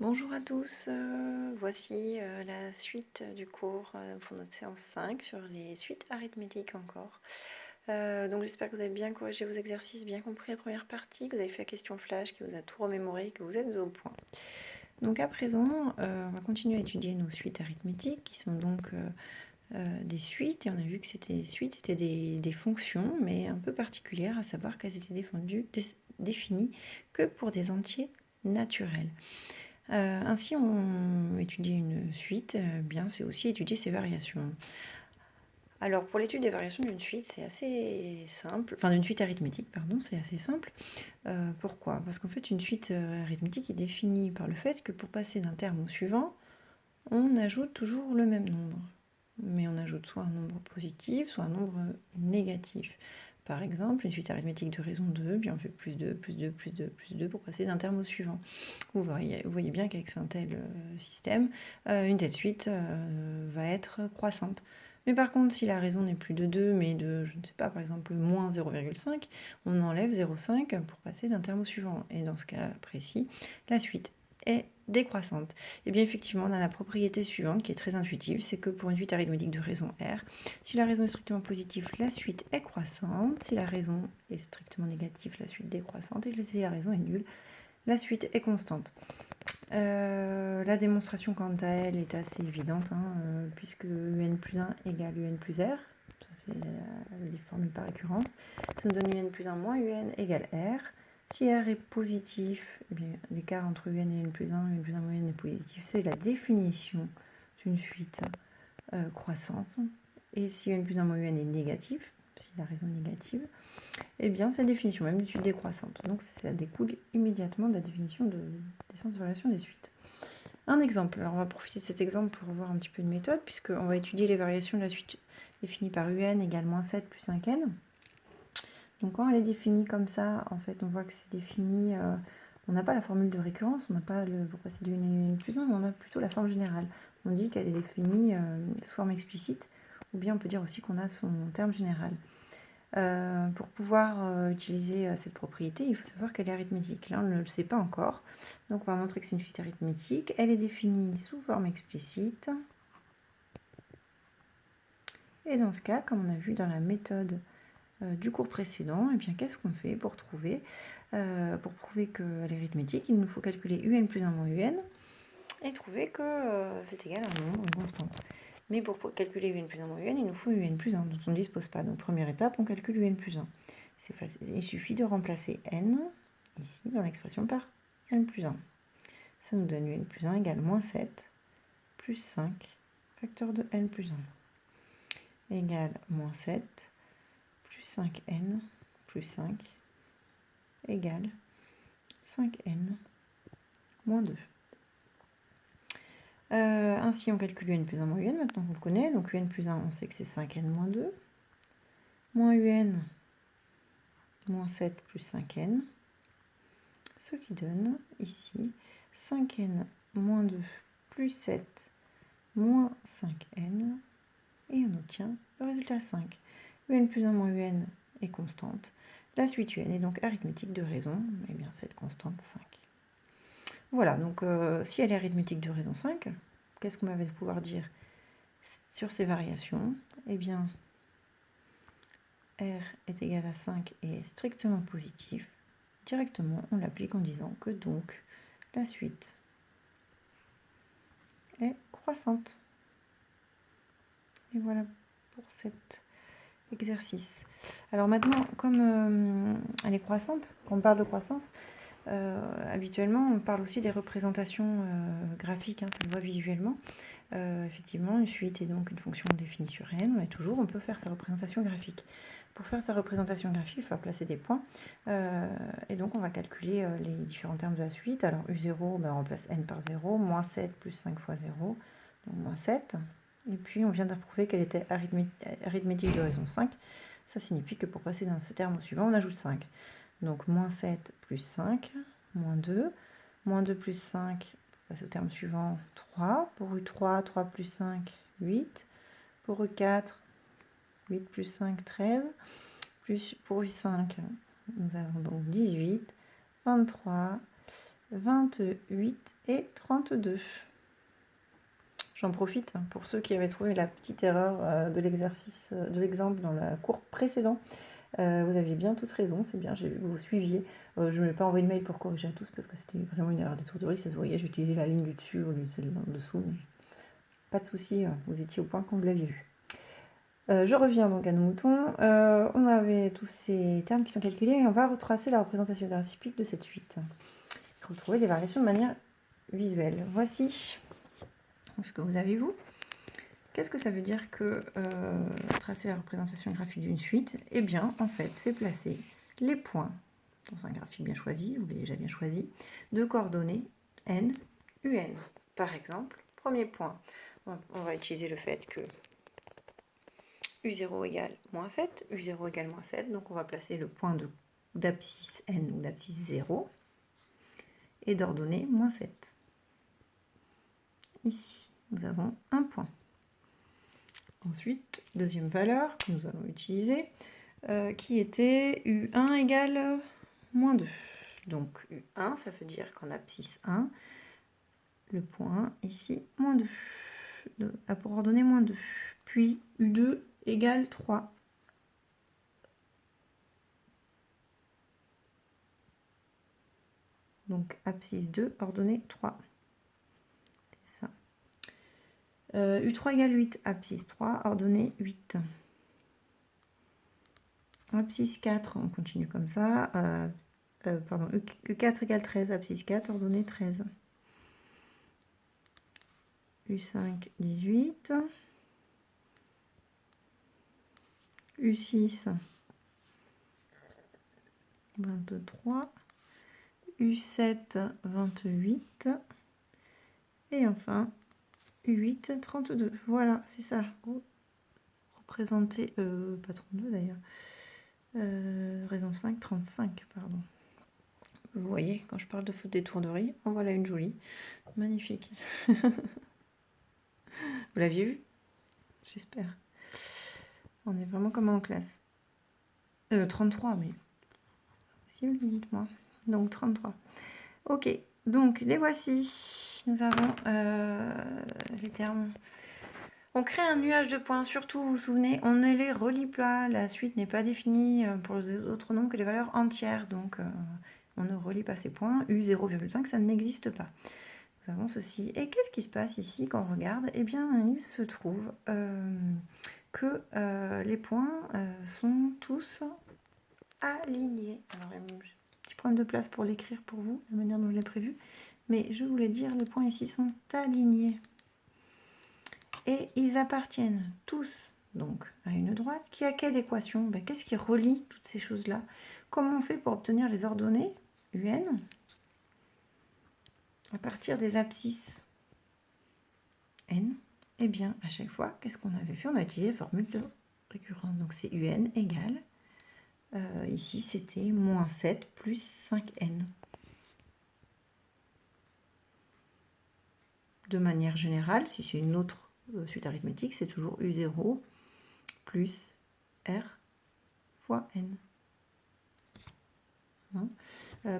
Bonjour à tous, voici la suite du cours pour notre séance 5 sur les suites arithmétiques encore. Donc j'espère que vous avez bien corrigé vos exercices, bien compris la première partie, que vous avez fait la question flash, qui vous a tout remémoré, que vous êtes au point. Donc à présent, on va continuer à étudier nos suites arithmétiques qui sont donc des suites, et on a vu que c'était des suites, c'était des fonctions, mais un peu particulières, à savoir qu'elles étaient définies que pour des entiers naturels. Ainsi, on étudie une suite, bien, c'est aussi étudier ses variations. Alors, pour l'étude des variations d'une suite, c'est assez simple, enfin d'une suite arithmétique, pardon, c'est assez simple. Pourquoi? Parce qu'en fait, une suite arithmétique est définie par le fait que pour passer d'un terme au suivant, on ajoute toujours le même nombre. Mais on ajoute soit un nombre positif, soit un nombre négatif. Par exemple, une suite arithmétique de raison 2, bien on fait plus 2, plus 2, plus 2, plus 2 pour passer d'un terme au suivant. Vous voyez bien qu'avec un tel système, une telle suite va être croissante. Mais par contre, si la raison n'est plus de 2, mais de, je ne sais pas, par exemple, moins 0,5, on enlève 0,5 pour passer d'un terme au suivant. Et dans ce cas précis, la suite est décroissante. Et bien effectivement, on a la propriété suivante qui est très intuitive, c'est que pour une suite arithmétique de raison R, si la raison est strictement positive, la suite est croissante. Si la raison est strictement négative, la suite décroissante. Et si la raison est nulle, la suite est constante. La démonstration quant à elle est assez évidente, puisque un plus 1 égale un plus R. Ça, c'est les formules par récurrence. Ça nous donne un plus 1 moins un égale R. Si R est positif, eh bien, l'écart entre un et un plus 1 moins un est positif. C'est la définition d'une suite croissante. Et si un plus 1 moins un est négatif, si la raison est négative, eh bien, c'est la définition même d'une suite décroissante. Donc, ça découle immédiatement de la définition d'essence de variation des suites. Un exemple. Alors, on va profiter de cet exemple pour voir un petit peu de méthode, puisqu'on va étudier les variations de la suite définie par un égale moins 7 plus 5n. Donc, quand elle est définie comme ça, en fait, on voit que c'est défini... on n'a pas la formule de récurrence, on n'a pas pour passer de 1 à 1 plus 1, mais on a plutôt la forme générale. On dit qu'elle est définie sous forme explicite, ou bien on peut dire aussi qu'on a son terme général. Pour pouvoir utiliser cette propriété, il faut savoir qu'elle est arithmétique. Là, on ne le sait pas encore. Donc, on va montrer que c'est une suite arithmétique. Elle est définie sous forme explicite. Et dans ce cas, comme on a vu dans la méthode du cours précédent, eh bien, qu'est-ce qu'on fait pour prouver qu'elle est arithmétique? Il nous faut calculer un plus 1 moins un et trouver que c'est égal à un nombre, une constante. Mais pour calculer un plus 1 moins un, il nous faut un plus 1, dont on ne dispose pas. Donc, première étape, on calcule un plus 1. C'est facile. Il suffit de remplacer n, ici, dans l'expression par n plus 1. Ça nous donne n plus 1 égale moins 7 plus 5, facteur de n plus 1, égale moins 7 plus 5n plus 5, égale 5n moins 2. Ainsi, on calcule un plus 1 moins un, maintenant qu'on le connaît. Donc, un plus 1, on sait que c'est 5n moins 2. Moins un, moins 7 plus 5n. Ce qui donne ici 5n moins 2 plus 7 moins 5n. Et on obtient le résultat 5. un plus 1 moins un est constante. La suite un est donc arithmétique de raison. Eh bien, cette constante 5. Voilà, donc si elle est arithmétique de raison 5, qu'est-ce qu'on va pouvoir dire sur ces variations? Eh bien, R est égal à 5 et est strictement positif. Directement, on l'applique en disant que donc la suite est croissante. Et voilà pour cet exercice. Alors maintenant, comme elle est croissante, quand on parle de croissance, habituellement, on parle aussi des représentations graphiques, ça se voit visuellement. Effectivement, une suite est donc une fonction définie sur n, mais toujours on peut faire sa représentation graphique. Pour faire sa représentation graphique, il faut placer des points, et donc on va calculer les différents termes de la suite. Alors U0, on remplace n par 0, moins 7 plus 5 fois 0, donc moins 7, et puis on vient d'approuver qu'elle était arithmétique de raison 5, ça signifie que pour passer d'un terme au suivant, on ajoute 5. Donc moins 7 plus 5, moins 2 plus 5, on passe au terme suivant, 3. Pour U3, 3 plus 5, 8. Pour U4, 8 plus 5, 13. Pour U5, nous avons donc 18, 23, 28 et 32. J'en profite pour ceux qui avaient trouvé la petite erreur de l'exercice, de l'exemple dans le cours précédent. Vous aviez bien tous raison, c'est bien, j'ai vu que vous suiviez. Je ne vais pas envoyer de mail pour corriger à tous parce que c'était vraiment une erreur d'étourderie, ça se voyait, j'ai utilisé la ligne du dessus au lieu de celle en dessous. Mais pas de souci, vous étiez au point quand vous l'aviez vu. Je reviens donc à nos moutons. On avait tous ces termes qui sont calculés et on va retracer la représentation graphique de cette suite. Retrouver des variations de manière visuelle. Voici ce que vous avez, vous. Qu'est-ce que ça veut dire que tracer la représentation graphique d'une suite? Eh bien, en fait, c'est placer les points dans un graphique bien choisi, vous l'avez déjà bien choisi, de coordonnées n, un. Par exemple, premier point, on va utiliser le fait que U0 égale moins 7, U0 égale moins 7, donc on va placer le point d'abscisse n ou d'abscisse 0 et d'ordonnée moins 7. Ici, nous avons un point. Ensuite, deuxième valeur que nous allons utiliser, qui était U1 égale moins 2. Donc U1, ça veut dire qu'en abscisse 1, le point ici, moins 2, pour ordonner moins 2. Puis U2 égale 3. Donc abscisse 2, ordonnée 3. C'est ça. U3 égale 8, abscisse 3, ordonnée 8. Abscisse 4, on continue comme ça. Pardon, U4 égale 13, abscisse 4, ordonnée 13. U5, 18. U6, 23. U7, 28. Et enfin, U8, 32. Voilà, c'est ça. Représenter, pas 32 d'ailleurs. Raison 5, 35, pardon. Vous voyez, quand je parle de faute d'étourderie, en voilà une jolie. Magnifique. Vous l'aviez vu? J'espère. On est vraiment comme en classe. 33, mais possible, dites-moi. Donc 33. Ok, donc les voici. Nous avons les termes. On crée un nuage de points, surtout vous vous souvenez, on ne les relie pas, la suite n'est pas définie pour les autres nombres que les valeurs entières, donc on ne relie pas ces points, U0,5 ça n'existe pas. Nous avons ceci, et qu'est-ce qui se passe ici quand on regarde? Eh bien il se trouve que les points sont tous alignés. Alors un petit problème de place pour l'écrire pour vous, la manière dont je l'ai prévu, mais je voulais dire les points ici sont alignés. Et ils appartiennent tous donc à une droite qui a quelle équation? Ben, qu'est-ce qui relie toutes ces choses-là? Comment on fait pour obtenir les ordonnées UN à partir des abscisses n? Eh bien, à chaque fois, qu'est-ce qu'on avait fait? On a utilisé la formule de récurrence. Donc, c'est UN égale, ici, c'était moins 7 plus 5n. De manière générale, si c'est une autre suite arithmétique, c'est toujours U0 plus R fois N. Hein,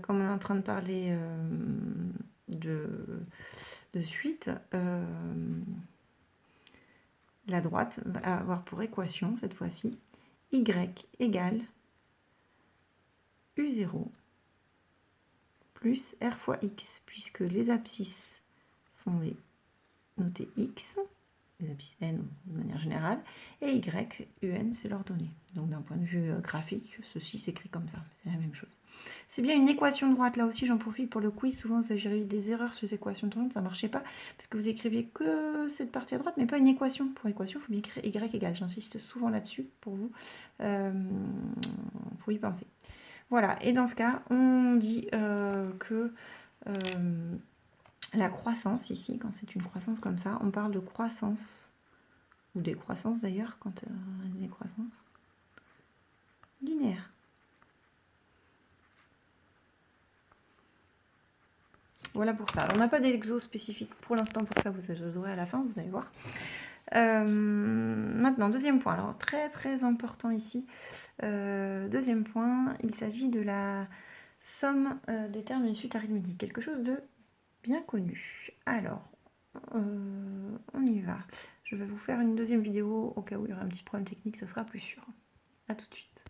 comme on est en train de parler de suite, la droite va avoir pour équation, cette fois-ci, y égale U0 plus R fois X, puisque les abscisses sont notées X, les abscisses N de manière générale, et Y, UN, c'est l'ordonnée. Donc d'un point de vue graphique, ceci s'écrit comme ça, c'est la même chose. C'est bien une équation droite, là aussi j'en profite pour le quiz, souvent vous avez eu des erreurs sur les équations droites, ça ne marchait pas, parce que vous écriviez que cette partie à droite, mais pas une équation. Pour équation, il faut bien écrire Y égale, j'insiste souvent là-dessus pour vous, faut y penser. Voilà, et dans ce cas, on dit que la croissance ici, quand c'est une croissance comme ça, on parle de croissance, ou décroissance d'ailleurs, quand une décroissance linéaire. Voilà pour ça. Alors, on n'a pas d'exo spécifique pour l'instant pour ça, vous aurez à la fin, vous allez voir. Maintenant, deuxième point. Alors, très très important ici. Deuxième point, il s'agit de la somme des termes d'une suite arithmétique. Quelque chose de bien connu. Alors, on y va. Je vais vous faire une deuxième vidéo au cas où il y aurait un petit problème technique, ça sera plus sûr. À tout de suite.